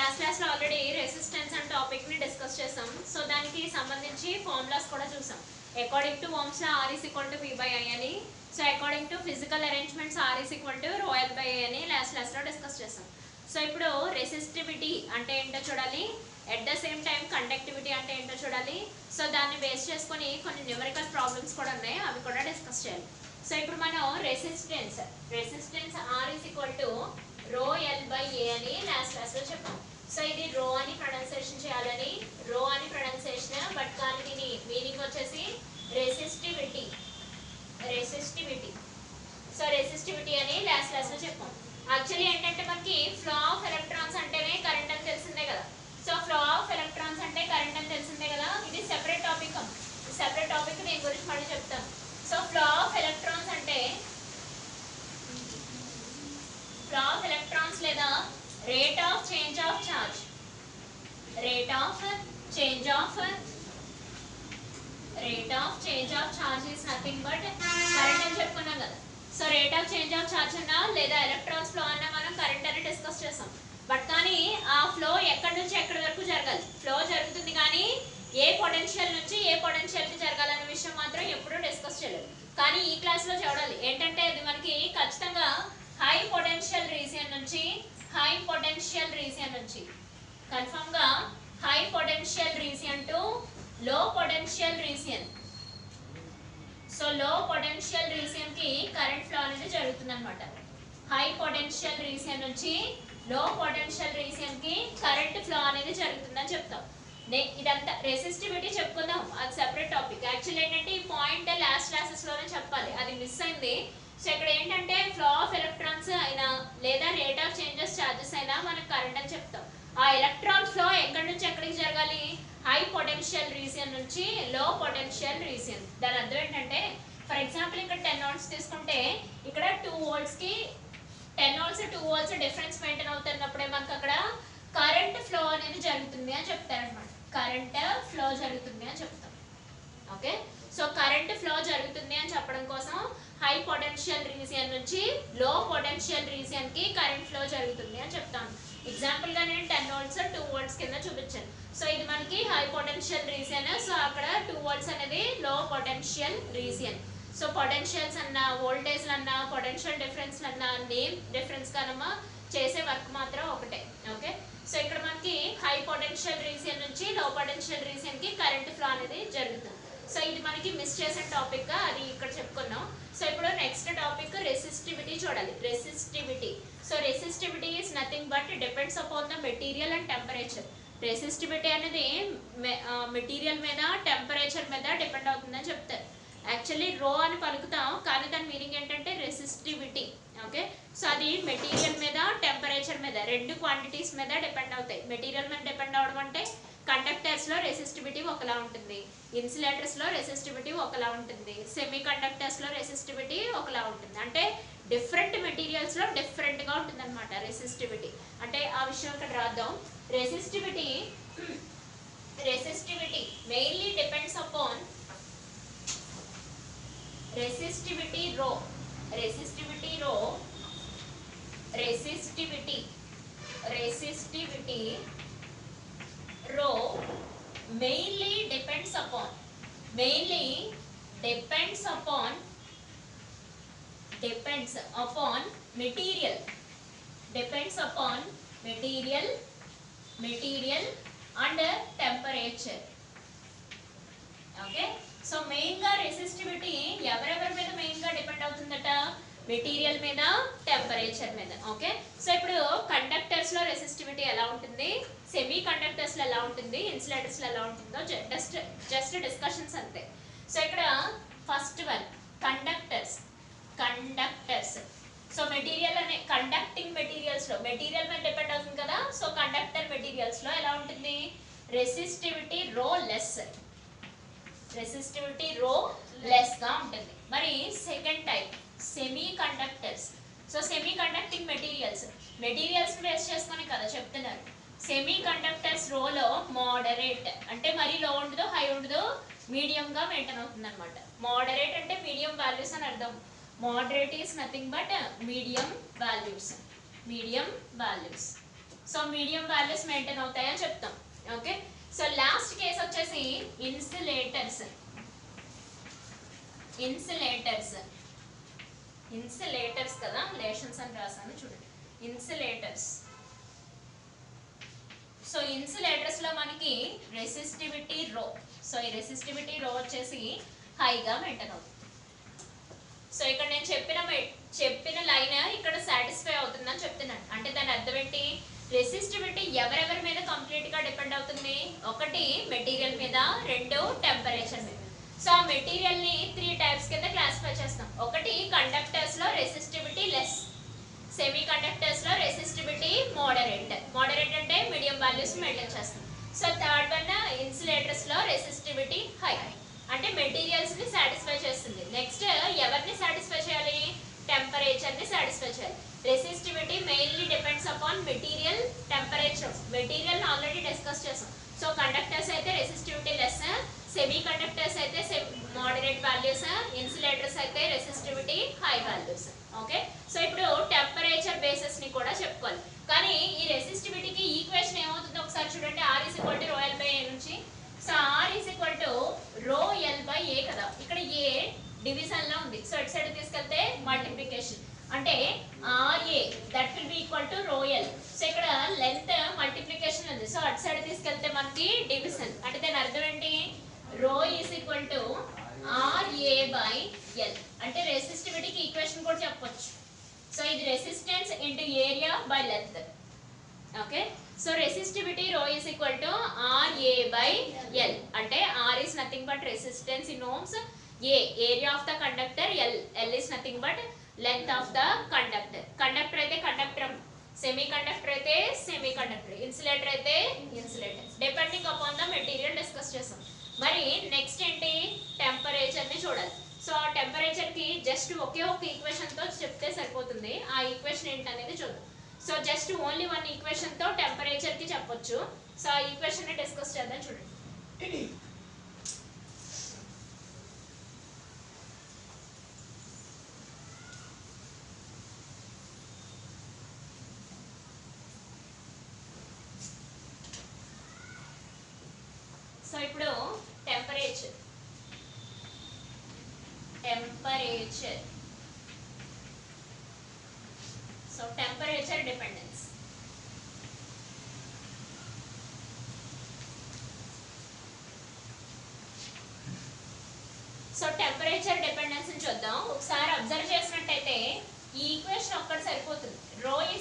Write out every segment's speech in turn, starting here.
Last క్లాస్లో already resistance and టాపిక్ని discuss చేసాం. సో దానికి సంబంధించి ఫార్ములాస్ కూడా చూసాం. According to Ohm's law R is equal to V by I అని, so according to physical arrangements R is equal to rho L by I అని last క్లాస్లో discuss చేసాం. సో ఇప్పుడు రెసిస్టివిటీ అంటే ఏంటో చూడాలి, at the same time conductivity అంటే ఏంటో చూడాలి. సో దాన్ని బేస్ చేసుకొని కొన్ని న్యూమరికల్ ప్రాబ్లమ్స్ కూడా ఉన్నాయి, అవి కూడా డిస్కస్ చేయాలి. సో ఇప్పుడు మనం resistance R is equal to rho L by A అని లాస్ట్ క్లాస్లో చెప్పాం. సో ఇది రో అని ప్రొనౌన్సియేషన్ చేయాలని, రో అని ప్రొనౌన్సియేషన్, బట్ కానీ దీని మీనింగ్ వచ్చేసి రెసిస్టివిటీ. సో రెసిస్టివిటీ అని లాస్ట్ క్లాస్లో చెప్పాం. యాక్చువల్లీ ఏంటంటే మనకి ఫ్లో ఆఫ్ ఎలక్ట్రాన్స్ అంటేనే కరెంట్ అని తెలిసిందే కదా. సో ఫ్లో ఆఫ్ ఎలక్ట్రాన్స్ అంటే కరెంట్ అని తెలిసిందే కదా. ఇది సెపరేట్ టాపిక్, దీని గురించి మళ్ళీ చెప్తాను. సో ఫ్లో ఆఫ్ ఎలక్ట్రాన్స్ అంటే ఫ్లో ఆఫ్ ఎలక్ట్రాన్స్ లేదా rate of change of charge, rate of change of charge is nothing but current అని చెప్పుకున్నాం కదా. So rate of change of charge అన్నా లేదా ఎలక్ట్రాన్స్ ఫ్లో అన్నా మనం కరెంట్ అని డిస్కస్ చేసాం. బట్ కానీ ఆ ఫ్లో ఎక్కడి నుంచి ఎక్కడి వరకు జరగాలి, ఫ్లో జరుగుతుంది కానీ ఏ పొటెన్షియల్ నుంచి ఏ పొటెన్షియల్కి జరగాలనే విషయం మాత్రం ఎప్పుడూ డిస్కస్ చేయలేదు. కానీ ఈ క్లాస్లో చూడాలి ఏంటంటే ఇది మనకి ఖచ్చితంగా హై పొటెన్షియల్ రీజియన్ నుంచి కన్ఫర్మ్గా high potential region to low potential region. So low potential region కి కరెంట్ ఫ్లో అనేది జరుగుతుంది అనమాట. హై పొటెన్షియల్ రీజియన్ నుంచి లో పొటెన్షియల్ రీజియన్ కి కరెంట్ ఫ్లో అనేది జరుగుతుందని చెప్తాం. ఇదంతా రెసిస్టివిటీ చెప్పుకుందాం, అది సెపరేట్ టాపిక్. యాక్చువల్ ఏంటంటే ఈ పాయింట్ లాస్ట్ క్లాసెస్ లోనే చెప్పాలి, అది మిస్ అయింది. సో ఇక్కడ ఏంటంటే ఫ్లో ఆఫ్ ఎలక్ట్రాన్స్ అయినా లేదా రేట్ ఆఫ్ చేంజెస్ చార్జెస్ అయినా మనకు కరెంట్ అని చెప్తాం. ఆ ఎలక్ట్రాన్ ఫ్లో ఎక్కడి నుంచి ఎక్కడికి జరగాలి, హై పొటెన్షియల్ రీజియన్ నుంచి లో పొటెన్షియల్ రీజియన్. దాని అర్థం ఏంటంటే ఫర్ ఎగ్జాంపుల్ ఇక్కడ 10 volts తీసుకుంటే ఇక్కడ 2 volts కి 10 volts 2 volts డిఫరెన్స్ మెయింటైన్ అవుతున్నప్పుడే మనకు అక్కడ కరెంట్ ఫ్లో అనేది జరుగుతుంది అని చెప్తారనమాట. కరెంట్ ఫ్లో జరుగుతుంది అని చెప్తాం. ఓకే, సో కరెంట్ ఫ్లో జరుగుతుంది అని చెప్పడం కోసం హై పొటెన్షియల్ రీజియన్ నుంచి లో పొటెన్షియల్ రీజియన్ కి కరెంట్ ఫ్లో జరుగుతుంది అని చెప్తాను. ఎగ్జాంపుల్ గా నేను 10 volts 2 volts కింద చూపించాను. సో ఇది మనకి హై పొటెన్షియల్ రీజియన్, సో అక్కడ 2 volts అనేది లో పొటెన్షియల్ రీజియన్. సో పొటెన్షియల్స్ అన్నా వోల్టేజ్ అన్నా పొటెన్షియల్ డిఫరెన్స్ అన్నా నేమ్ డిఫరెన్స్ కనమా చేసే వర్క్ మాత్రం ఒకటే. ఓకే, సో ఇక్కడ మనకి హై పొటెన్షియల్ రీజియన్ నుంచి లో పొటెన్షియల్ రీజియన్ కి కరెంట్ ఫ్లో అనేది జరుగుతుంది. సో ఇది మనకి మిస్ చేసిన టాపిక్, అది ఇక్కడ చెప్పుకున్నాం. సో ఇప్పుడు నెక్స్ట్ టాపిక్ రెసిస్టివిటీ చూడాలి. So resistivity is nothing but depends upon the material and temperature. Resistivity అనేది మెటీరియల్ మీద టెంపరేచర్ మీద డిపెండ్ అవుతుందని చెప్తారు. యాక్చువల్లీ రో అని పలుకుతాం కానీ దాని మీనింగ్ ఏంటంటే రెసిస్టివిటీ. ఓకే, సో అది మెటీరియల్ మీద టెంపరేచర్ మీద రెండు క్వాంటిటీస్ మీద డిపెండ్ అవుతాయి. మెటీరియల్ మీద డిపెండ్ అవడం అంటే కండక్టర్స్లో రెసిస్టివిటీ ఒకలా ఉంటుంది, ఇన్సులేటర్స్లో రెసిస్టివిటీ ఒకలా ఉంటుంది, సెమీ కండక్టర్స్లో రెసిస్టివిటీ ఒకలా ఉంటుంది. అంటే డిఫరెంట్ మెటీరియల్స్లో డిఫరెంట్గా ఉంటుంది అనమాట రెసిస్టివిటీ. అంటే ఆ విషయం ఇక్కడ రాద్దాం. Resistivity mainly depends upon resistivity rho mainly depends upon material and temperature. Okay, so main గా రెసిస్టివిటీ ఎవరెవరి మీద మెయిన్ గా డిపెండ్ అవుతుందట, మెటీరియల్ మీద టెంపరేచర్ మీద. ఓకే, సో ఇప్పుడు కండక్టర్స్ లో రెసిస్టివిటీ ఎలా ఉంటుంది, సెమీ కండక్టర్స్ లో ఎలా ఉంటుంది, ఇన్సులేటర్స్ లో ఎలా ఉంటుందో జస్ట్ డిస్కషన్స్ అంతే. సో ఇక్కడ first one conductors. So material అనే కండక్టింగ్ మెటీరియల్స్ లో మెటీరియల్ మీద డిపెండ్ అవుతుంది కదా. సో కండక్టర్ మెటీరియల్స్ లో ఎలా ఉంటుంది, రెసిస్టివిటీ రో లెస్ గా ఉంటుంది. మరి second type semi conductors. So semi conducting materials base చేసుకొని కదా చెప్తున్నారు. సెమీ కండక్టర్స్ రోలో మోడరేట్ అంటే మరీ లో ఉండదు హై ఉండదు, మీడియం గా మెయింటైన్ అవుతుంది అనమాట. మోడరేట్ అంటే మీడియం వాల్యూస్ అని అర్థం. Moderate is nothing but medium values. So medium values maintain అవుతాయని చెప్తాం. ఓకే, సో లాస్ట్ కేసు వచ్చేసి ఇన్సులేటర్స్. ఇన్సులేటర్స్ కదా, లేషన్స్ అని రాసాను చూడండి, ఇన్సులేటర్స్. సో ఇన్సులేటర్స్ లో మనకి రెసిస్టివిటీ రో, సో ఈ రెసిస్టివిటీ రో వచ్చేసి హైగా మెయింటైన్ అవుతుంది. సో ఇక్కడ నేను చెప్పిన లైన్ ఇక్కడ సాటిస్ఫై అవుతుందని చెప్తున్నాను. అంటే దాని అర్థం ఏంటి, రెసిస్టివిటీ ఎవరెవరి మీద కంప్లీట్ గా డిపెండ్ అవుతుంది, ఒకటి మెటీరియల్ మీద, రెండు టెంపరేచర్ మీద. సో ఆ మెటీరియల్ ని 3 టైప్స్ కింద క్లాసిఫై చేస్తాం. ఒకటి కండక్టర్స్ లో రెసిస్టివిటీ లెస్, సెమీ కండక్టర్స్ లో రెసిస్టివిటీ మోడరేట్ అంటే మీడియం వాల్యూస్ మెయింటైన్ చేస్తాం. సో థర్డ్ వన్ ఇన్సులేటర్స్ లో రెసిస్టివిటీ హై, అంటే మెటీరియల్స్ ని సాటిస్ఫై చేస్తుంది. నెక్స్ట్ ఎవరిని సాటిస్ఫై చేయాలి, టెంపరేచర్ ని సాటిస్ఫై చేయాలి. Resistivity mainly depends upon material temperature. Material already discuss చేసాం. సో కండక్టర్స్ అయితే రెసిస్టివిటీ లెస్, సెమీ కండక్టర్స్ అయితే మోడరేట్ వాల్యూస్, ఇన్సులేటర్స్ అయితే resistivity high values. Okay, so ఇప్పుడు టెంపరేచర్ బేసెస్ ని కూడా చెప్పుకోవాలి. కానీ ఈ రెసిస్టివిటీకి ఈక్వేషన్ ఏమవుతుందో ఒకసారి చూడండి. R = ρL/A నుంచి. సో R = ρL/A కదా, ఇక్కడ A డివిజన్ లో ఉంది. సో ఇటు సైడ్ తీసుకెళ్తే మల్టిప్లికేషన్, అంటే RA that will be equal to ρL. So ఇక్కడ లెంత్ మల్టిప్లికేషన్ ఉంది. సో అటు సైడ్ తీసుకెళ్తే మనకి డివిజన్, అంటే దాని అర్థం ఏంటి, ρ = RA/L. అంటే రెసిస్టివిటీకి ఈక్వేషన్ కూడా చెప్పొచ్చు. సో ఇది resistance into area by length. Okay, so resistivity ρ = RA/L. అంటే R is nothing but resistance in ohms, A area of the conductor, L is nothing but length of the conductor. Conductor అయితే conductor, semi conductor అయితే semi conductor, insulator అయితే insulator, depending upon the material discuss చేసాం. మరి next ఏంటి, temperature ని చూడాలి. So ఆ temperature కి జస్ట్ ఒకే ఒక ఈక్వేషన్ తో చెప్తే సరిపోతుంది. ఆ ఈక్వేషన్ ఏంటనేది చూద్దాం. So just only one equation తో టెంపరేచర్ కి చెప్పొచ్చు. సో ఆ ఈక్వేషన్ ని డిస్కస్ చేద్దాం చూడండి. సో ఇప్పుడు temperature so temperature dependence. So temperature dependence ని చూద్దాం. ఒకసారి అబ్జర్వ్ చేసినట్టయితే ఈ ఈక్వేషన్ ఒక్కటి సరిపోతుంది. ρ =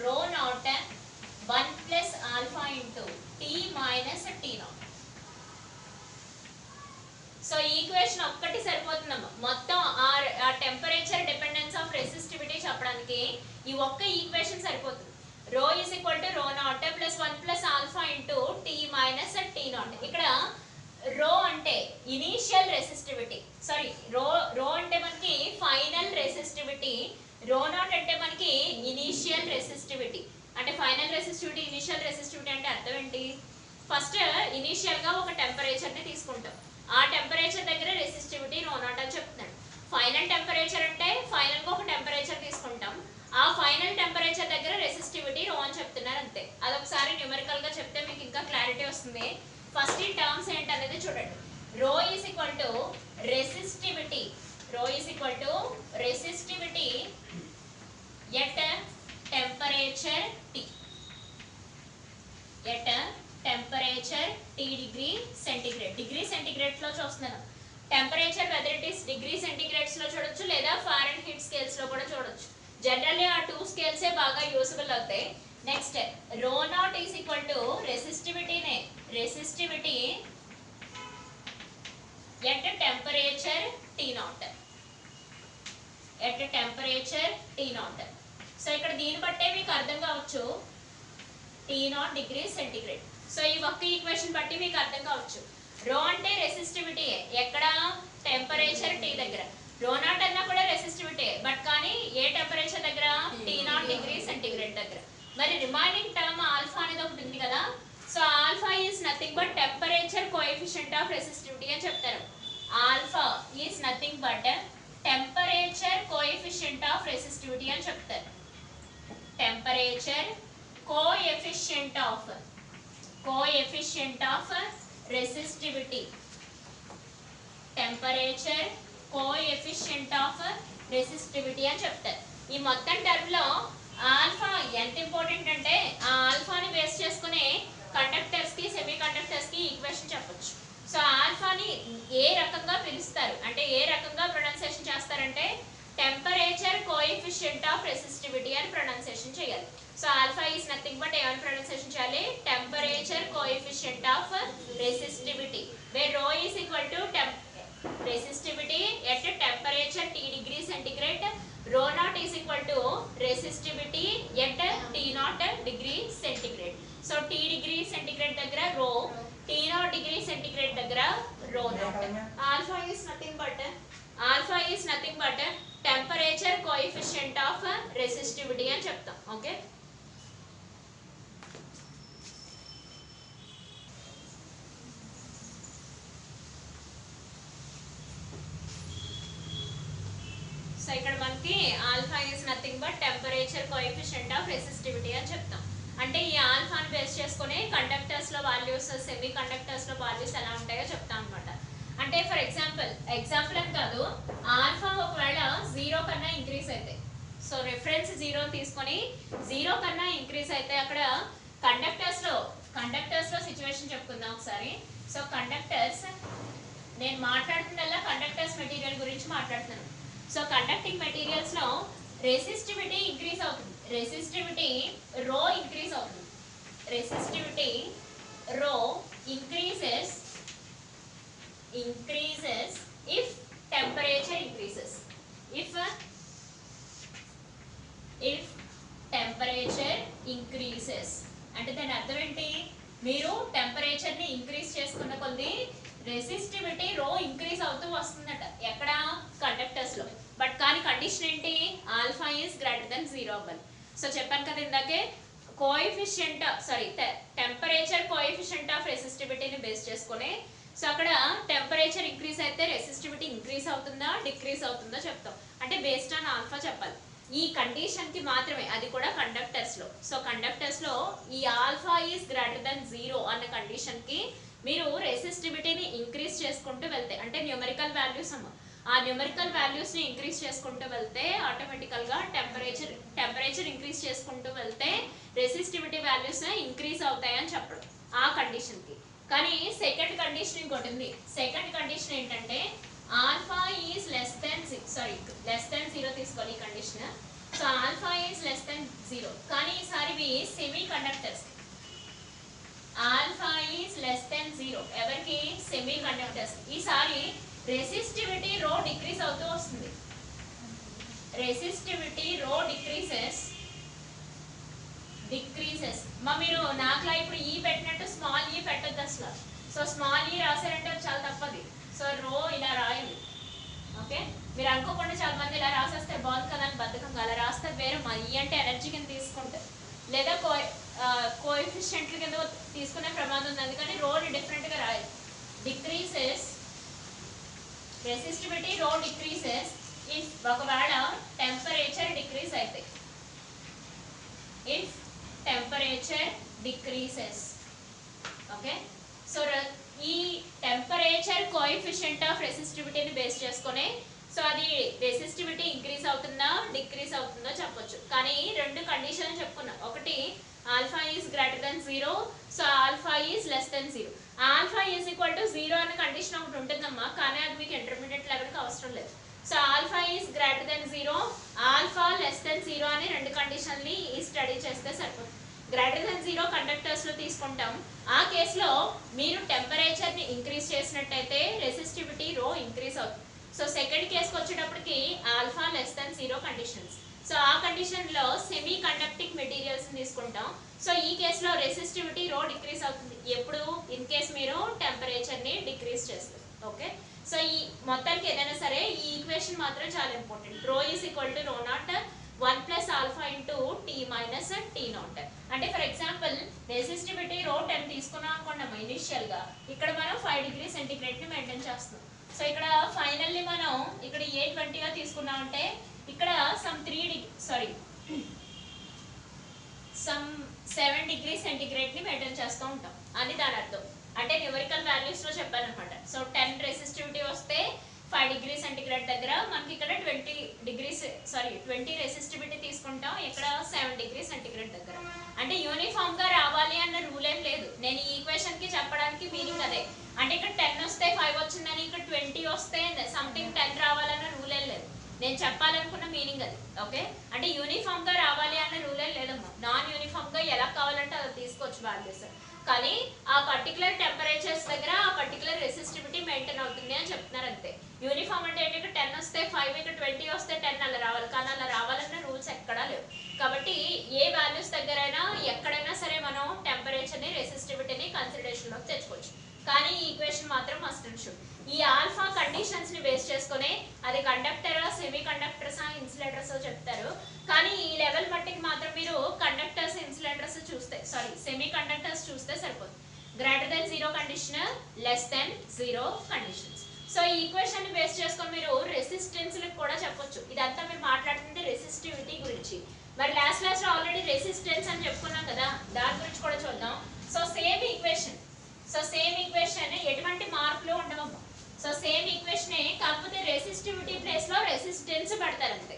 ρ0 1 + α × T - T0. సో ఈక్వేషన్ ఒక్కటి సరిపోతుందమ్మా. మొత్తం ఆ టెంపరేచర్ డిపెండెన్స్ ఆఫ్ రెసిస్టివిటీ చెప్పడానికి ఈ ఒక్క ఈక్వేషన్ సరిపోతుంది. ρ = ρ0 + 1 + α × T - T0. ఇక్కడ ρ అంటే ఇనీషియల్ రెసిస్టివిటీ, సారీ ρ అంటే మనకి ఫైనల్ రెసిస్టివిటీ, ρ0 అంటే మనకి ఇనీషియల్ రెసిస్టివిటీ. అంటే ఫైనల్ రెసిస్టివిటీ, ఇనీషియల్ రెసిస్టివిటీ అంటే అర్థం ఏంటి, ఫస్ట్ ఇనీషియల్ గా ఒక టెంపరేచర్ ని తీసుకుంటాం. ఆ టెంపరేచర్ దగ్గర రెసిస్టివిటీ ρ0 అని చెప్తున్నాడు. ఫైనల్ టెంపరేచర్ అంటే ఫైనల్ గా ఒక టెంపరేచర్ తీసుకుంటాం. ఆ ఫైనల్ టెంపరేచర్ దగ్గర రెసిస్టివిటీ ρ అని చెప్తున్నారు అంతే. అదొకసారి న్యూమరికల్ గా చెప్తే మీకు ఇంకా క్లారిటీ వస్తుంది. ఫస్ట్ ఈ టర్మ్స్ ఏంటనేది చూడండి. ρ = resistivity, at temperature T, degree centigrade. Degree centigrade లో చూస్తున్నాను. Temperature whether it is degree centigrades లో చూడొచ్చు, లేదా ఫారెన్హీట్ స్కేల్స్ లో కూడా చూడొచ్చు. జనరల్లీ ఆ 2 స్కేల్సే బాగా యూస్ఫుల్ అవుతాయి. Next ρ0 = resistivity at temperature T0. So ఇక్కడ దీన్ని బట్టే మీకు అర్థం కావచ్చు T0 డిగ్రీ సెంటీగ్రేడ్. సో ఈ ఒక్క ఈక్వేషన్ బట్టి మీకు అర్థం కావచ్చు. ρ అంటే రెసిస్టివిటీ ఎక్కడ, టెంపరేచర్ T దగ్గర. ρ0 అన్నా కూడా రెసిస్టివిటీ, బట్ కానీ ఏ టెంపరేచర్ దగ్గర, T0 డిగ్రీ సెంటీగ్రేడ్ దగ్గర. మరి రిమైనింగ్ టర్మ్ ఆల్ఫా అనేది ఒకటి ఉంది కదా. So alpha is nothing but temperature coefficient of resistivity అని చెప్తారు. Alpha is nothing but temperature coefficient of resistivity అని చెప్తారు. Temperature coefficient of resistivity, temperature coefficient of resistivity అని చెప్తారు. ఈ మొత్తం టర్మ్ లో ఆల్ఫా ఎంత ఇంపార్టెంట్ అంటే ఆ ఆల్ఫాని బేస్ చేసుకునే కండక్టర్స్ కి సెమీ కండక్టర్స్ కి ఈక్వేషన్ చెప్పొచ్చు. సో ఆల్ఫాని ఏ రకంగా పిలుస్తారు అంటే ఏ రకంగా ప్రొనౌన్సియేషన్ చేస్తారంటే టెంపరేచర్ కోఎఫిషియంట్ ఆఫ్ రెసిస్టివిటీ అని ప్రొనౌన్సియేషన్ చేయాలి. So alpha is nothing but ఏమని ప్రొనౌన్సియేషన్ చేయాలి temperature coefficient of resistivity where rho is equal to resistivity at temperature T degree centigrade, rho naught is equal to resistivity at T naught degree centigrade. So T degree centigrade daggara rho, T naught degree centigrade daggara rho naught. Alpha is nothing but temperature coefficient of resistivity అని చెప్తాం. Okay so ఇక్కడ మనకి alpha is nothing but temperature coefficient of resistivity అని చెప్తాం. అంటే ఈ ఆల్ఫాని base చేసుకుని conductors లో వాల్యూస్ సెమీ కండక్టర్స్ లో వాల్యూస్ ఎలా ఉంటాయో చెప్తాం అనమాట. అంటే ఫర్ ఎగ్జాంపుల్ అని కాదు ఆల్ఫా ఒకవేళ 0 కన్నా ఇంక్రీజ్ అయితే సో రిఫరెన్స్ 0 తీసుకొని 0 కన్నా ఇంక్రీజ్ అయితే అక్కడ కండక్టర్స్ లో సిచ్యువేషన్ చెప్పుకుందాం ఒకసారి. సో కండక్టర్స్ నేను మాట్లాడుతున్నల్లా కండక్టర్స్ మెటీరియల్ గురించి మాట్లాడుతున్నాను. సో కండక్టింగ్ మెటీరియల్స్ లో రెసిస్టివిటీ ఇంక్రీజ్ అవుతుంది, రెసిస్టివిటీ రో ఇంక్రీజ్ అవుతుంది, రెసిస్టివిటీ రో increases if temperature increases. If temperature increases అంటే దాని అర్థం ఏంటి మీరు టెంపరేచర్ ని ఇంక్రీజ్ చేసుకున్న కొద్దీ రెసిస్టివిటీ రో ఇంక్రీజ్ అవుతూ వస్తుందట ఎక్కడ కండక్టర్స్ లో. బట్ కానీ కండిషన్ ఏంటి ఆల్ఫా ఈజ్ గ్రేటర్ దెన్ 0 అవ్వాలి. సో చెప్పాను కదా ఇందాకే టెంపరేచర్ కోఎఫిషియంట్ ఆఫ్ రెసిస్టివిటీని బేస్ చేసుకొని సో అక్కడ టెంపరేచర్ ఇంక్రీజ్ అయితే రెసిస్టివిటీ ఇంక్రీజ్ అవుతుందా డిక్రీజ్ అవుతుందో చెప్తాం. అంటే బేస్డ్ ఆన్ ఆల్ఫా చెప్పాలి. ఈ కండిషన్ కి మాత్రమే అది కూడా కండక్టర్స్ లో. సో కండక్టర్స్ లో ఈ ఆల్ఫా ఈజ్ గ్రేటర్ దెన్ 0 అన్న కండిషన్ కి మీరు రెసిస్టివిటీని ఇంక్రీజ్ చేసుకుంటూ వెళ్తే అంటే న్యూమరికల్ వాల్యూస్ ఆ న్యూమరికల్ వాల్యూస్ ని ఇంక్రీజ్ చేసుకుంటూ వెళ్తే ఆటోమేటికల్ గా టెంపరేచర్ ఇంక్రీజ్ చేసుకుంటూ వెళ్తే రెసిస్టివిటీ వాల్యూస్ ఇంక్రీజ్ అవుతాయని చెప్పడం ఆ కండిషన్ కి. కానీ సెకండ్ కండిషన్ ఇంకోటి ఉంది. సెకండ్ కండిషన్ ఏంటంటే ఆల్ఫా ఈజ్ లెస్ దెన్ 0 తీసుకోవాలి ఈ condition. So alpha is less than 0 కానీ ఈసారి ఇవి semi conductors. Alpha is less than 0 ఎవరికి సెమీ కండక్టర్స్. ఈసారి రెసిస్టివిటీ రో డిక్రీజ్ అవుతూ వస్తుంది, రెసిస్టివిటీ రో డిక్రీజెస్ మీరు నాకులా ఇప్పుడు ఈ పెట్టినట్టు స్మాల్ ఈ పెట్టద్దు అసలు. సో స్మాల్ ఈ రాశారంటే చాలా తప్పది. సో రో ఇలా రాయాలి. ఓకే మీరు అనుకోకుండా చాలా మంది ఇలా రాసేస్తే బాగుంది కదా అని బద్ధకంగా అలా రాస్తే వేరే ఈ అంటే ఎనర్జీ కింద తీసుకుంటారు లేదా కోఎఫిషియంట్ల కింద తీసుకునే ప్రమాదం ఉంది. అందుకని రోని డిఫరెంట్గా రాయాలి. డిక్రీజెస్ రెసిస్టివిటీ రో డిక్రీజెస్ ఇఫ్ ఒకవేళ టెంపరేచర్ డిక్రీజ్ అయితే, if temperature decreases. Okay so ఈ టెంపరేచర్ కోఎఫిషియంట్ ఆఫ్ రెసిస్టివిటీని బేస్ చేసుకొని సో అది రెసిస్టివిటీ ఇంక్రీజ్ అవుతుందా డిక్రీజ్ అవుతుందో చెప్పొచ్చు. కానీ రెండు కండిషన్ చెప్పుకున్నాం. ఒకటి alpha is greater than 0, so alpha is less than 0. Alpha is equal to 0 అనే కండిషన్ ఒకటి ఉంటుందమ్మా, కానీ అది మీకు ఇంటర్మీడియట్ లెవెల్కి అవసరం లేదు. So alpha is greater than 0, alpha less than 0 అని రెండు కండిషన్ని స్టడీ చేస్తే సరిపోతుంది. గ్రేటర్ దెన్ 0 కండక్టర్స్ లో తీసుకుంటాం. ఆ కేసులో మీరు టెంపరేచర్ ని ఇంక్రీజ్ చేసినట్టయితే రెసిస్టివిటీ రో ఇంక్రీజ్ అవుతుంది. సో సెకండ్ కేసుకి వచ్చేటప్పటికి alpha less than 0 conditions. So ఆ కండిషన్ లో సెమీ కండక్టింగ్ మెటీరియల్స్ తీసుకుంటాం. సో ఈ కేసులో రెసిస్టివిటీ రో డిక్రీజ్ అవుతుంది ఎప్పుడు ఇన్ కేస్ మీరు టెంపరేచర్ ని డిక్రీజ్ చేస్తారు. ఓకే సో ఈ మొత్తానికి ఏదైనా సరే ఈ ఈక్వేషన్ మాత్రం చాలా important. Rho is equal to rho naught 1 plus alpha into T minus T naught. అంటే ఫర్ ఎగ్జాంపుల్ రెసిస్టివిటీ రో 10 తీసుకున్నాం అనుకున్నాము ఇనిషియల్ గా, ఇక్కడ మనం 5 డిగ్రీ సెంటిగ్రేడ్ ని మెయింటైన్ చేస్తున్నాం. సో ఇక్కడ ఫైనల్లీ మనం ఇక్కడ A20 గా తీసుకున్నాం అంటే ఇక్కడ సమ్ 7 డిగ్రీ సెంటిగ్రేడ్ ని మెయింటైన్ చేస్తూ ఉంటాం అని దాని అర్థం. అంటే న్యూమరికల్ వాల్యూస్ లో చెప్పాలన్నమాట. సో 10 రెసిస్టివిటీ వస్తే 5 డిగ్రీ సెంటిగ్రేడ్ దగ్గర మనకి ఇక్కడ 20 రెసిస్టివిటీ తీసుకుంటాం, ఇక్కడ 7 డిగ్రీ సెంటిగ్రేడ్ దగ్గర. అంటే యూనిఫామ్ గా రావాలి అన్న రూల్ ఏం లేదు. నేను ఈ ఈక్వేషన్ కి చెప్పడానికి మీనింగ్ అదే. అంటే ఇక్కడ 10 వస్తే 5 వచ్చిందని, ఇక్కడ 20 వస్తే సంథింగ్ 10 రావాలన్న రూల్ ఏం లేదు. నేను చెప్పాలనుకున్న మీనింగ్ అది. ఓకే, అంటే యూనిఫామ్ గా రావాలి అన్న రూల్ ఏం లేదమ్మా. నాన్ యూనిఫామ్ గా ఎలా కావాలంటే అది తీసుకోవచ్చు వాల్యూస్, కానీ ఆ పర్టికులర్ టెంపరేచర్స్ దగ్గర ఆ పర్టికులర్ రెసిస్టివిటీ మెయింటైన్ అవుతుంది అని చెప్తున్నారు అంతే. యూనిఫామ్ అంటే ఏంటి, ఇక్కడ 10 వస్తే 5, ఇక్కడ 20 వస్తే 10 అలా రావాలి, కానీ అలా రావాలన్న రూల్స్ ఎక్కడా లేవు. కాబట్టి ఏ వాల్యూస్ దగ్గరైనా ఎక్కడైనా సరే మనం టెంపరేచర్ని రెసిస్టివిటీని కన్సిడరేషన్లోకి తెచ్చుకోవచ్చు. కానీ ఈ ఈక్వేషన్ మాత్రం మస్ట్ అండ్ షుడ్. ఈ ఆల్ఫా కండిషన్స్ ని బేస్ చేసుకుని అది కండక్టరా, సెమీ కండక్టర్సా, ఇన్సులేటర్స్ చెప్తారు. కానీ ఈ లెవెల్ మట్టికి మాత్రం మీరు కండక్టర్స్, ఇన్సులేటర్స్ చూస్తే, సారీ సెమీ కండక్టర్స్ చూస్తే సరిపోతుంది. Greater than 0 condition, less than 0 conditions. So ఈ ఈక్వేషన్ ని బేస్ చేసుకొని మీరు రెసిస్టెన్స్ కూడా చెప్పొచ్చు. ఇదంతా మీరు మాట్లాడుతుంది రెసిస్టివిటీ గురించి. మరి లాస్ట్ లో ఆల్రెడీ రెసిస్టెన్స్ అని చెప్పుకున్నాం కదా, దాని గురించి కూడా చూద్దాం. సో సేమ్ ఈక్వేషన్ ఎటువంటి మార్పులు ఉండవమ్మా. సో సేమ్ ఈక్వేషన్ కాకపోతే రెసిస్టివిటీ ప్లేస్ లో రెసిస్టెన్స్ పెడతారు అంతే.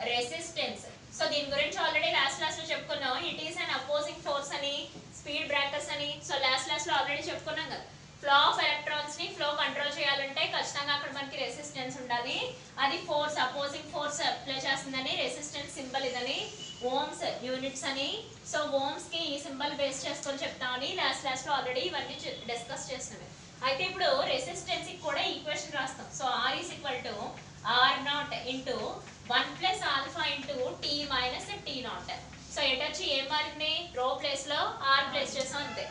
రెసిస్టెన్స్. సో దీని గురించి ఆల్రెడీ లాస్ట్ లో చెప్పుకున్నాం. It is an opposing force అని, స్పీడ్ బ్రేకర్స్ అని. సో లాస్ట్ లో ఆల్రెడీ చెప్పుకున్నాం కదా. ఫ్లో ఆఫ్ ఎలక్ట్రాన్స్ ని ఫ్లో కంట్రోల్ చేయాలంటే ఖచ్చితంగా అక్కడ మనకి రెసిస్టెన్స్ ఉండాలి. అది ఫోర్స్, అపోజింగ్ ఫోర్స్ అప్లై చేస్తుందని రెసిస్టెన్స్ సింబల్ ఇదని, ఓమ్స్ యూనిట్స్ అని. సో ఓమ్స్ కి ఈ సింబల్ బేస్ చేసుకొని చెప్తామని లాస్ట్ లో ఆల్రెడీ ఇవన్నీ డిస్కస్ చేస్తున్నాం. అయితే ఇప్పుడు రెసిస్టెన్స్ కి కూడా ఈక్వేషన్ రాస్తాం. So R is equal to R0 into 1 plus alpha into T minus T0. So ఎటు వచ్చి ఏం మారింది, రో ప్లేస్ లో R ప్లేస్ చేసాం అంతే,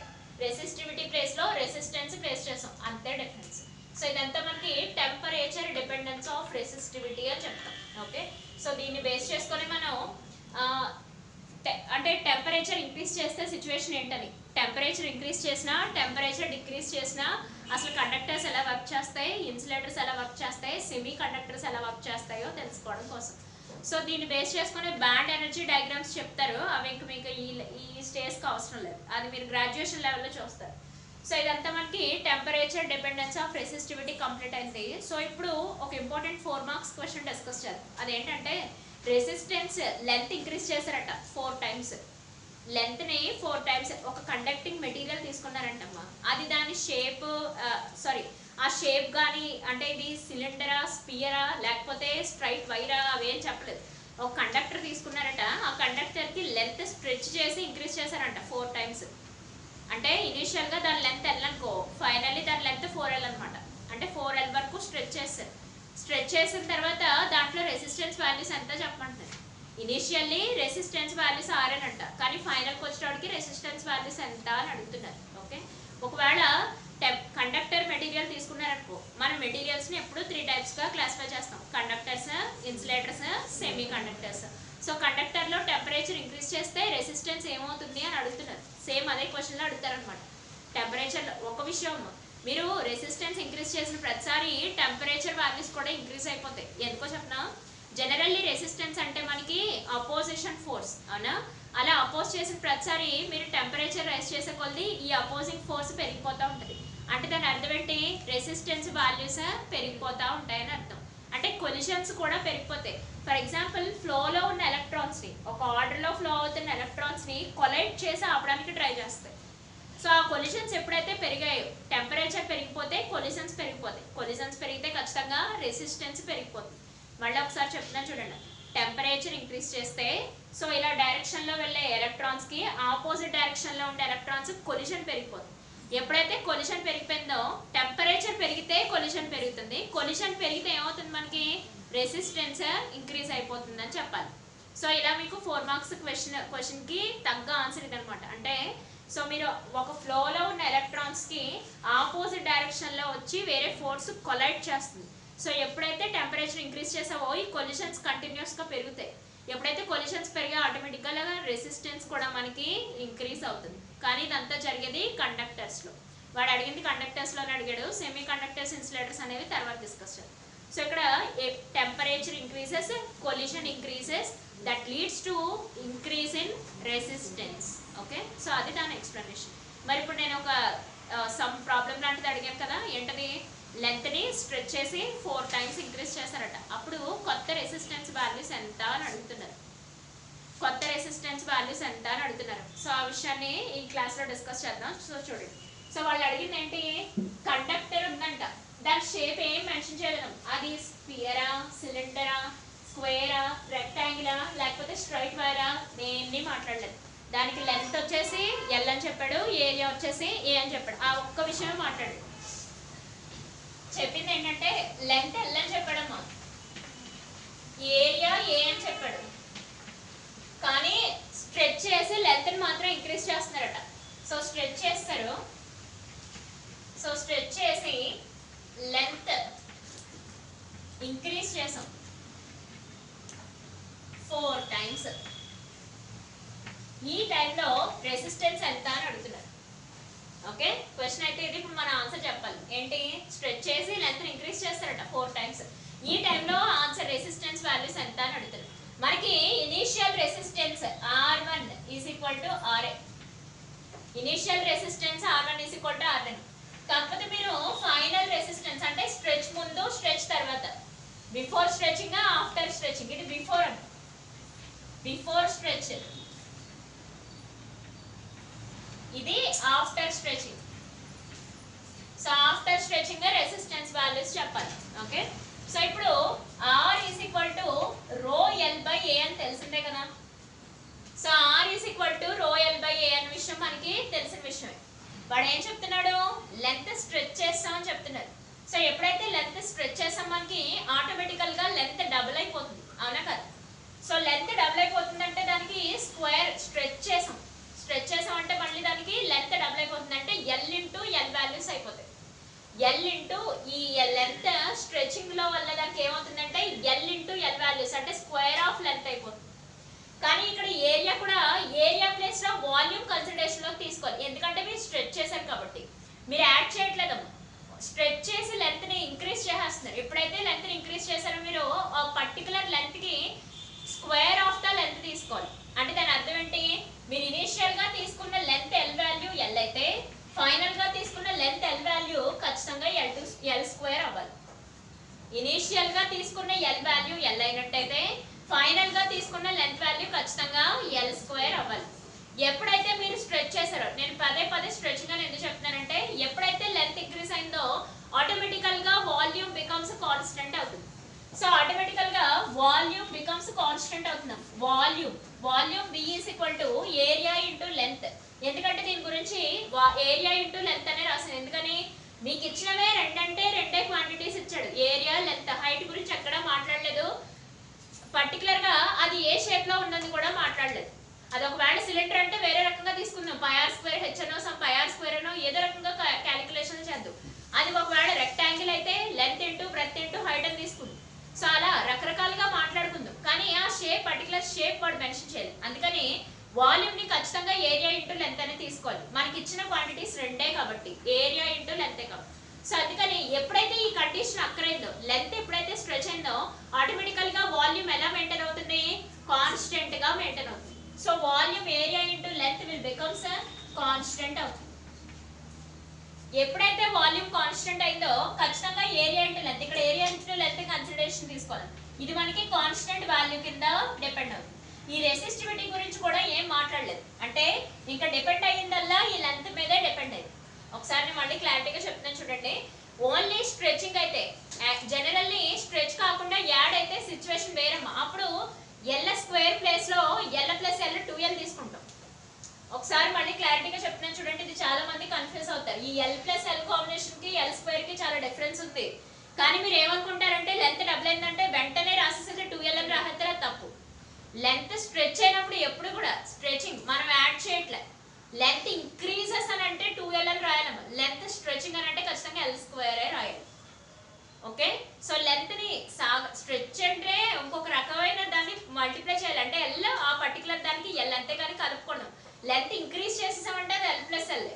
రెసిస్టివిటీ ప్లేస్ లో రెసిస్టెన్స్ ప్లేస్ చేసాం అంతే డిఫరెన్స్. సో ఇదంతా మనకి టెంపరేచర్ డిపెండెన్స్ ఆఫ్ రెసిస్టివిటీ అని చెప్తాం. ఓకే, సో దీన్ని బేస్ చేసుకొని మనం అంటే టెంపరేచర్ ఇంక్రీజ్ చేస్తే సిచ్యువేషన్ ఏంటని, టెంపరేచర్ ఇంక్రీజ్ చేసినా టెంపరేచర్ డిక్రీజ్ చేసినా అసలు కండక్టర్స్ ఎలా వర్క్ చేస్తాయి, ఇన్సులేటర్స్ ఎలా వర్క్ చేస్తాయి, సెమీ కండక్టర్స్ ఎలా వర్క్ చేస్తాయో తెలుసుకోవడం కోసం. సో దీన్ని బేస్ చేసుకుని బ్యాండ్ ఎనర్జీ డయాగ్రామ్స్ చెప్తారు. అవి ఇంక మీకు ఈ స్టేజ్కి అవసరం లేదు, అది మీరు గ్రాడ్యుయేషన్ లెవెల్లో చూస్తారు. సో ఇదంతా మనకి temperature dependence of resistivity complete అయింది. సో ఇప్పుడు ఒక ఇంపార్టెంట్ 4 మార్క్స్ క్వశ్చన్ డిస్కస్ చేద్దాం. అదేంటంటే రెసిస్టెన్స్ లెంత్ ఇంక్రీజ్ చేశారట 4 times. లెంత్ ని 4 times ఒక కండక్టింగ్ మెటీరియల్ తీసుకున్నారంటమ్మా. అది దాని షేప్, ఆ షేప్ కానీ, అంటే ఇది సిలిండరా, స్పియరా, లేకపోతే స్ట్రైట్ వైరా, అవేం చెప్పలేదు. ఒక కండక్టర్ తీసుకున్నారట, ఆ కండక్టర్ కి లెంత్ స్ట్రెచ్ చేసి ఇంక్రీజ్ చేశారంట 4 times. అంటే ఇనిషియల్ గా దాని లెంత్ L అనుకో, ఫైనల్లీ దాని లెంత్ 4L అనమాట. అంటే 4L వరకు స్ట్రెచ్ చేస్తారు. స్ట్రెచ్ చేసిన తర్వాత దాంట్లో రెసిస్టెన్స్ వాల్యూస్ ఎంత చెప్పమంటున్నారు. ఇనిషియల్లీ రెసిస్టెన్స్ వాల్యూస్ R అని అంట, కానీ ఫైనల్కి వచ్చేటప్పటికి రెసిస్టెన్స్ వాల్యూస్ ఎంత అని అడుగుతున్నారు. ఓకే, ఒకవేళ కండక్టర్ మెటీరియల్ తీసుకున్నారనుకో, మన మెటీరియల్స్ని ఎప్పుడు 3 types గా క్లాసిఫై చేస్తాం. Conductors, insulators, semi conductors. So కండక్టర్లో టెంపరేచర్ ఇంక్రీజ్ చేస్తే రెసిస్టెన్స్ ఏమవుతుంది అని అడుగుతున్నారు. సేమ్ అదే క్వశ్చన్లో అడుగుతారనమాట. టెంపరేచర్ ఒక విషయం, మీరు రెసిస్టెన్స్ ఇంక్రీజ్ చేసిన ప్రతిసారి టెంపరేచర్ వాల్యూస్ కూడా ఇంక్రీజ్ అయిపోతాయి. ఎందుకో చెప్పనా, జనరల్లీ రెసిస్టెన్స్ అంటే మనకి అపోజిషన్ ఫోర్స్ అవునా, అలా అపోజ్ చేసిన ప్రతిసారి మీరు టెంపరేచర్ రైజ్ చేసే కొద్ది ఈ అపోజింగ్ ఫోర్స్ పెరిగిపోతూ ఉంటుంది. అంటే దాని అర్థం ఏంటి, రెసిస్టెన్స్ వాల్యూస్ పెరిగిపోతూ ఉంటాయని అర్థం. అంటే కొలిషన్స్ కూడా పెరిగిపోతాయి. ఫర్ ఎగ్జాంపుల్ ఫ్లోలో ఉన్న ఎలక్ట్రాన్స్ని, ఒక ఆర్డర్లో ఫ్లో అవుతున్న ఎలక్ట్రాన్స్ని కొలైడ్ చేసి ఆపడానికి ట్రై చేస్తాయి. సో ఆ కొలిషన్స్ ఎప్పుడైతే పెరిగాయో, టెంపరేచర్ పెరిగిపోతే కొలిషన్స్ పెరిగిపోతాయి. కొలిషన్స్ పెరిగితే ఖచ్చితంగా రెసిస్టెన్స్ పెరిగిపోతుంది. మళ్ళీ ఒకసారి చెప్తున్నాను చూడండి, టెంపరేచర్ ఇంక్రీజ్ చేస్తే సో ఇలా డైరెక్షన్లో వెళ్ళే ఎలక్ట్రాన్స్కి ఆపోజిట్ డైరెక్షన్లో ఉండే ఎలక్ట్రాన్స్ కొలిషన్ పెరిగిపోతుంది. ఎప్పుడైతే కొలిషన్ పెరిగిపోయిందో, టెంపరేచర్ పెరిగితే కొలిషన్ పెరుగుతుంది. కొలిషన్ పెరిగితే ఏమవుతుంది, మనకి రెసిస్టెన్స్ ఇంక్రీజ్ అయిపోతుంది అని చెప్పాలి. సో ఇలా మీకు 4 మార్క్స్ క్వశ్చన్కి తగ్గ ఆన్సర్ ఇదనమాట. అంటే సో మీరు ఒక ఫ్లోలో ఉన్న ఎలక్ట్రాన్స్కి ఆపోజిట్ డైరెక్షన్లో వచ్చి వేరే ఫోర్స్ కొలైడ్ చేస్తుంది. సో ఎప్పుడైతే టెంపరేచర్ ఇంక్రీజ్ చేసావో ఈ కొలిషన్స్ కంటిన్యూస్గా పెరుగుతాయి. ఎప్పుడైతే కొలిషన్స్ పెరిగా ఆటోమేటిక్గా రెసిస్టెన్స్ కూడా మనకి ఇంక్రీజ్ అవుతుంది. కానీ ఇదంతా జరిగేది కండక్టర్స్లో. వాడు అడిగింది కండక్టర్స్లోనే అడిగాడు. సెమీ కండక్టర్స్, ఇన్సులేటర్స్ అనేవి తర్వాత డిస్కస్ చేద్దాం. సో ఇక్కడ temperature increases, collision increases, that leads to increase in resistance. Okay, so అది దాని ఎక్స్ప్లెనేషన్. మరి ఇప్పుడు నేను ఒక సమ్ ప్రాబ్లం లాంటిది అడిగాను కదా, ఏంటది, లెంత్ని స్ట్రెచ్ చేసి 4 times ఇంక్రీజ్ చేస్తారట. అప్పుడు కొత్త రెసిస్టెన్స్ వాల్యూస్ ఎంత అని అడుగుతున్నారు. కొత్త రెసిస్టెన్స్ వాల్యూస్ ఎంత అని అడుగుతున్నారు. సో ఆ విషయాన్ని ఈ క్లాస్లో డిస్కస్ చేద్దాం. సో చూడండి, సో వాళ్ళు అడిగింది ఏంటి, కండక్టర్ ఉందంట, దాని షేప్ ఏం మెన్షన్ చేయలేదు. అది స్పియరా, సిలిండరా, స్క్వేరా, రెక్టాంగిలా, లేకపోతే స్ట్రైట్ వైరా, దేన్ని మాట్లాడలేదు. దానికి లెంత్ వచ్చేసి ఎల్ అని చెప్పాడు, ఏరియా వచ్చేసి ఏ అని చెప్పాడు. ఆ ఒక్క విషయమే మాట్లాడాడు. చెప్పింది ఏంటంటే లెంత్ ఎల్ అని చెప్పాడమ్మా, ఏరియా ఏ అని చెప్పాడు, కానీ స్ట్రెచ్ చేసి లెంత్ని మాత్రం ఇంక్రీజ్ చేస్తున్నారట. సో స్ట్రెచ్ చేస్తారు, సో స్ట్రెచ్ చేసి లెంత్ ఇంక్రీజ్ చేసాం 4 times. ఈ టైంలో రెసిస్టెన్స్ ఎంత అని అడుగుతున్నారు. ఓకే, క్వశ్చన్ అయితే ఇది. ఇప్పుడు మన ఆన్సర్ చెప్పాలి. ఏంటి, స్ట్రెచ్ చేసి లెంత్ ఇంక్రీజ్ చేస్తారట 4 times. ఈ టైంలో ఆన్సర్ రెసిస్టెన్స్ వాల్యూస్ ఎంత అని అడుగుతారు. మనకి initial resistance R1 is equal to RA. Initial resistance R1 is equal to R1. కాకపోతే మీరు ఫైనల్ రెసిస్టెన్స్ అంటే స్ట్రెచ్ ముందు, స్ట్రెచ్ తర్వాత, బిఫోర్ స్ట్రెచింగ్, ఆఫ్టర్ స్ట్రెచింగ్, ఇది బిఫోర్ అంట, బిఫోర్ స్ట్రెచ్, ఇది after stretching. So after stretching resistance values చెప్పాలి. Okay, so ఇప్పుడు R is equal to rho L by A అని తెలిసిందే కదా. So R is equal to rho L by A అనే విషయం మనకి తెలిసిన విషయమే. వాడు ఏం చెప్తున్నాడు, లెంత్ స్ట్రెచ్ చేస్తామని చెప్తున్నారు. సో ఎప్పుడైతే లెంత్ స్ట్రెచ్ చేస్తాం మనకి ఆటోమేటికల్గా లెంత్ డబుల్ అయిపోతుంది, అవునా కదా. సో లెంత్ డబుల్ అయిపోతుంది అంటే దానికి స్క్వేర్ స్ట్రెచ్ చేసాం, స్ట్రెచ్ చేసాం అంటే మళ్ళీ దానికి లెంత్ డబుల్ అయిపోతుంది అంటే ఎల్ ఇంటూ ఎల్ వాల్యూస్ అయిపోతాయి. ఎల్ ఇంటూ ఈ లెంత్ స్ట్రెచింగ్ లో వల్ల దానికి ఏమవుతుందంటే ఎల్ ఇంటూ ఎల్ వాల్యూస్ అంటే స్క్వేర్ ఆఫ్ లెంత్ అయిపోతుంది. కానీ ఇక్కడ ఏరియా కూడా ఏరియా ప్లేస్ లో వాల్యూమ్ కన్సిడరేషన్ లో తీసుకోవాలి. ఎందుకంటే మీరు స్ట్రెచ్ చేశారు కాబట్టి, మీరు యాడ్ చేయట్లేదమ్మా, స్ట్రెచ్ చేసి లెంత్ ని ఇంక్రీజ్ చేసేస్తున్నారు. ఎప్పుడైతే లెంత్ ని ఇంక్రీజ్ చేశారో మీరు ఒక పర్టికులర్ లెంత్ కి స్క్వేర్ ఆఫ్ ద లెంత్ తీసుకోవాలి. అంటే దాని అర్థం ఏంటి, మీరు ఇనీషియల్ గా తీసుకున్న లెంత్ ఎల్ వాల్యూ ఎల్ అయితే ఫైనల్ గా తీసుకున్న లెంత్ ఎల్ వాల్యూ ఖచ్చితంగా ఎల్ స్క్వేర్ అవ్వాలి. ఇనీషియల్ గా తీసుకున్న ఎల్ వాల్యూ ఎల్ అయినట్టయితే ఫైనల్ గా తీసుకున్న లెంత్ వాల్యూ ఖచ్చితంగా ఎల్ స్క్వేర్ అవ్వాలి. ఎప్పుడైతే మీరు స్ట్రెచ్ చేశారో, నేను పదే పదే స్ట్రెచింగ్ అని ఎందుకు చెప్తున్నానంటే ఎప్పుడైతే లెంత్ ఇంక్రీజ్ అయిందో ఆటోమేటికల్ గా వాల్యూమ్ బికమ్స్ కాన్స్టెంట్ అవుతుంది. సో ఆటోమేటికల్ గా వాల్యూమ్ బికమ్స్ కాన్స్టెంట్ అవుతున్నాం. Volume V is equal to area into length. ఎందుకంటే దీని గురించి ఏరియా ఇంటూ లెంత్ అనే రాసాను. ఎందుకని, మీకు ఇచ్చినవే రెండంటే రెండే క్వాంటిటీస్ ఇచ్చాడు, ఏరియా లెంత్. హైట్ గురించి ఎక్కడ మాట్లాడలేదు, పర్టికులర్ గా అది ఏ షేప్ లో ఉన్నది కూడా మాట్లాడలేదు. అది ఒకవేళ సిలిండర్ అంటే వేరే రకంగా తీసుకుందాం, πr స్క్వేర్ హెచ్ అనో సమ్ πr స్క్వేర్ అనో ఏదో రకంగా క్యాలిక్యులేషన్ చేద్దాం. అది ఒకవేళ రెక్టాంగిల్ అయితే length into breadth into height అని తీసుకుందాం. సో అలా రకరకాలుగా మాట్లాడుకుందాం. కానీ ఆ షేప్ పర్టికులర్ షేప్ వాడు మెన్షన్ చేయాలి. అందుకని వాల్యూమ్ ని ఖచ్చితంగా ఏరియా ఇంటూ లెంత్ అని తీసుకోవాలి. మనకి ఇచ్చిన క్వాంటిటీస్ రెండే కాబట్టి ఏరియా ఇంటూ లెంతే కాబట్టి. సో అందుకని ఎప్పుడైతే ఈ కండిషన్ అక్కరైందో, లెంత్ ఎప్పుడైతే స్ట్రెచ్ అయిందో ఆటోమేటికల్ గా వాల్యూమ్ ఎలా మెయింటైన్ అవుతుంది, కాన్స్టెంట్ గా మెయింటైన్ అవుతుంది. So volume area into length will becomes constant అవుతుంది. ఎప్పుడైతే వాల్యూమ్ కాన్స్టెంట్ అయిందో ఖచ్చితంగా ఏరియా ఇంటూ లెంత్, ఇక్కడ ఏరియా ఇంటూ లెంత్ కన్సిడరేషన్ తీసుకోవాలి. ఇది మనకి కాన్స్టెంట్ వాల్యూ కింద డిపెండ్ అవుతుంది. ఈ రెసిస్టివిటీ గురించి కూడా ఏం మాట్లాడలేదు, అంటే ఇంకా డిపెండ్ అయ్యిందల్లా ఈ లెంత్ మీదే డిపెండ్ అయింది. ఒకసారి నేను మళ్ళీ క్లారిటీగా చెప్తున్నాను చూడండి. ఓన్లీ స్ట్రెచింగ్ అయితే, జనరల్లీ స్ట్రెచ్ కాకుండా యాడ్ అయితే సిచ్యువేషన్ వేరమ్మా. అప్పుడు ఎల్ స్క్వేర్ ప్లేస్ లో ఎల్ ప్లస్ ఎల్ 2l తీసుకుంటాం. ఒకసారి మళ్ళీ క్లారిటీగా చెప్తున్నాను చూడండి, ఇది చాలా మంది కన్ఫ్యూజ్ అవుతారు. ఈ ఎల్ ప్లస్ ఎల్ కాంబినేషన్ కి ఎల్ స్క్వేర్ కి చాలా డిఫరెన్స్ ఉంది. కానీ మీరు ఏమనుకుంటారంటే లెంత్ డబుల్ అయిందంటే వెంటనే రాసేసరికి 2l అని రాసేస్తారా, తప్పు. లెంత్ స్ట్రెచ్ అయినప్పుడు ఎప్పుడు కూడా స్ట్రెచింగ్ మనం యాడ్ చేయట్లే. లెంత్ ఇంక్రీజెస్ అని అంటే 2l అని రాయాలమ్మా. లెంత్ స్ట్రెచింగ్ అని అంటే ఖచ్చితంగా ఎల్ స్క్వేర్ రాయాలి. ఓకే, సో లెంత్ ని స్ట్రెచ్ అంటే ఇంకొక రకమైన దాన్ని మల్టిప్లై చేయాలి. అంటే ఎల్ ఆ పర్టికులర్ దానికి ఎల్, అంతేగాని కలుపుకున్నాం. లెంత్ ఇంక్రీజ్ చేసేసామంటే అది ఎల్ ప్లస్ ఎల్.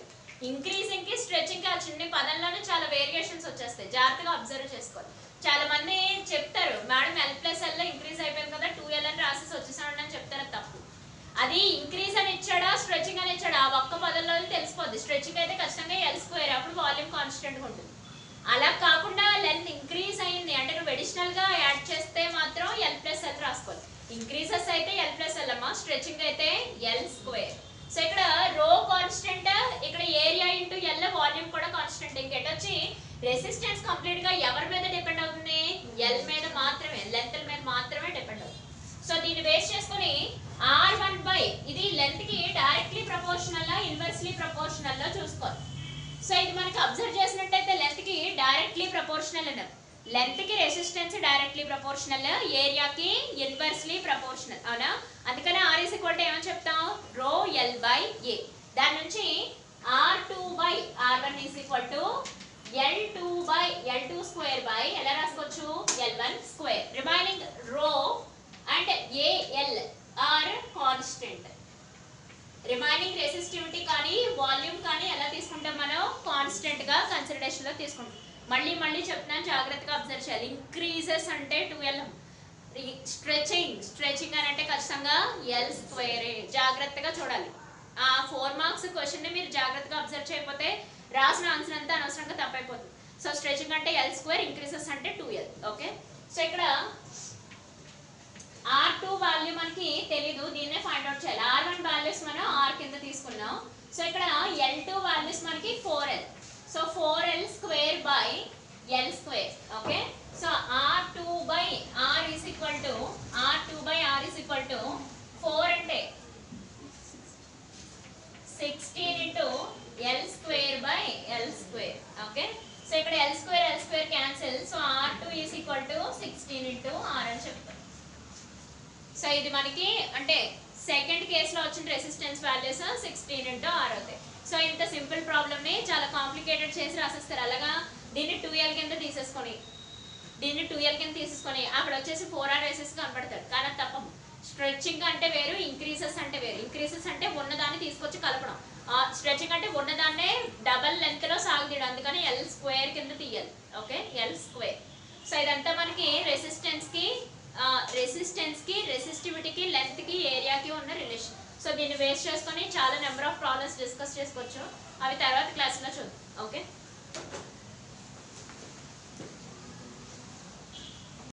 ఇంక్రీజింగ్ కి స్ట్రెచింగ్ కి ఆ చిన్న పదంలోనే చాలా వేరియేషన్స్ వచ్చేస్తాయి. జాగ్రత్తగా అబ్జర్వ్ చేసుకోవాలి. చాలా మంది madam L plus L increase అయిపోయింది కదా 2l అని రాసేసి వచ్చేసాడు అని చెప్తారు, తప్పు. అది ఇంక్రీజ్ అని ఇచ్చాడా స్ట్రెచింగ్ అని ఇచ్చాడా ఆ ఒక్క పదంలో తెలిసిపోద్ది. స్ట్రెచింగ్ అయితే ఖచ్చితంగా ఎల్ స్క్వేర్, అప్పుడు వాల్యూమ్ కాన్స్టెంట్ గా ఉంటుంది. అలా కాకుండా లెంత్ ఇంక్రీజ్ అయింది అంటే నువ్వు అడిషనల్ గా యాడ్ చేస్తే మాత్రం ఎల్ ప్లస్ ఎల్ రాసుకోవాలి. ఇంక్రీజెస్ అయితే ఎల్ ప్లస్ ఎల్ అమ్మా, స్ట్రెచింగ్ అయితే ఎల్ స్క్వేర్. సో ఇక్కడ రో కాన్స్టెంట్, ఇక్కడ ఏరియా ఇంటూ ఎల్, వాల్యూమ్ కూడా కాన్స్టెంట్. ఇంకెట్ వచ్చి రెసిస్టెన్స్ కంప్లీట్ గా ఎవరి మీద డిపెండ్ అవుతుంది, ఎల్ మీద మాత్రమే, లెంత్ మీద మాత్రమే డిపెండ్ అవుతుంది. సో దీన్ని బేస్ చేసుకుని R1 బై ఇది లెంత్ కి డైరెక్ట్లీ ప్రపోర్షనల్ లా ఇన్వర్స్లీ ప్రపోర్షనల్ లా చూసుకోవాలి. సో ఇది మనకి అబ్జర్వ్ చేసినట్టయితే లెంత్ కి డైరెక్ట్లీ ప్రపోర్షనల్ అన్నారు. లెంత్ కి రెసిస్టెన్స్ డైరెక్ట్లీ ప్రపోర్షనల్, ఏరియాకి ఇన్వర్స్లీ ప్రపోర్షనల్, అవునా? అందుకనే R ఈజ్ ఈక్వల్ టు ఏమని చెప్తాం, రో ఎల్ బై ఏ. దాని నుంచి R2 by R1 is equal to L2 by L2 square by ఎలా రాసుకోవచ్చు, L1 square. Remaining rho and AL are constant. Remaining resistivity కానీ వాల్యూమ్ కానీ ఎలా తీసుకుంటాం మనం, కాన్స్టెంట్ గా కన్సిడరేషన్ లో తీసుకుంటాం. మళ్ళీ చెప్తున్నాను, జాగ్రత్తగా అబ్జర్వ్ చేయాలి. ఇంక్రీజెస్ అంటే 2l, స్ట్రెచింగ్ అని అంటే ఖచ్చితంగా ఎల్ స్క్వేర్. జాగ్రత్తగా చూడాలి. ఆ 4 మార్క్స్ క్వశ్చన్ ని మీరు జాగ్రత్తగా అబ్జర్వ్ చేయకపోతే రాసిన ఆన్సర్ అంతా అనవసరంగా తప్పైపోతుంది. సో స్ట్రెచింగ్ అంటే ఎల్ స్క్వేర్, ఇంక్రీజెస్ అంటే 2l. ఓకే, సో ఇక్కడ R2 వాల్యూ మనకి తెలీదు, దీన్నే ఫైండ్ అవుట్ చేయాలి. R1 వాల్యూస్ మనం R కింద తీసుకున్నాం. సో ఇక్కడ L2 వాల్యూస్ మనకి 4l. So 4l square by l square. Okay, so R2 by R is equal to 4 అంటే 16 into l square by l square. Okay, so ఇక్కడ l square cancel. So R2 is equal to 16 into R అని చెప్తాం. So ఇది మనకి అంటే second కేసులో వచ్చిన resistance values 16 into R అవుతాయి. సో ఇంత సింపుల్ ప్రాబ్లమ్ ని చాలా కాంప్లికేటెడ్ చేసి రాసేస్తారు. అలాగా దీన్ని 2l కింద తీసేసుకొని అక్కడ వచ్చేసి 4r వేసేసి కనపడతాడు, కానీ అది తప్పము. స్ట్రెచింగ్ అంటే వేరు, ఇంక్రీజెస్ అంటే వేరు. ఇంక్రీజెస్ అంటే ఉన్నదాన్ని తీసుకొచ్చి కలపడం, స్ట్రెచింగ్ అంటే ఉన్నదాన్నే డబల్ లెంత్ లో సాగుతీయడం, అందుకని ఎల్ స్క్వేర్ కింద తీయాలి. Okay, L square. సో ఇదంతా మనకి రెసిస్టెన్స్ కి రెసిస్టివిటీకి లెంత్ కి ఏరియాకి ఉన్న రిలేషన్. సో దీన్ని బేస్ చేసుకొని చాలా నెంబర్ ఆఫ్ ప్రాబ్లమ్స్ డిస్కస్ చేసుకోవచ్చు, అవి తర్వాత క్లాస్లో చూద్దాం. ఓకే.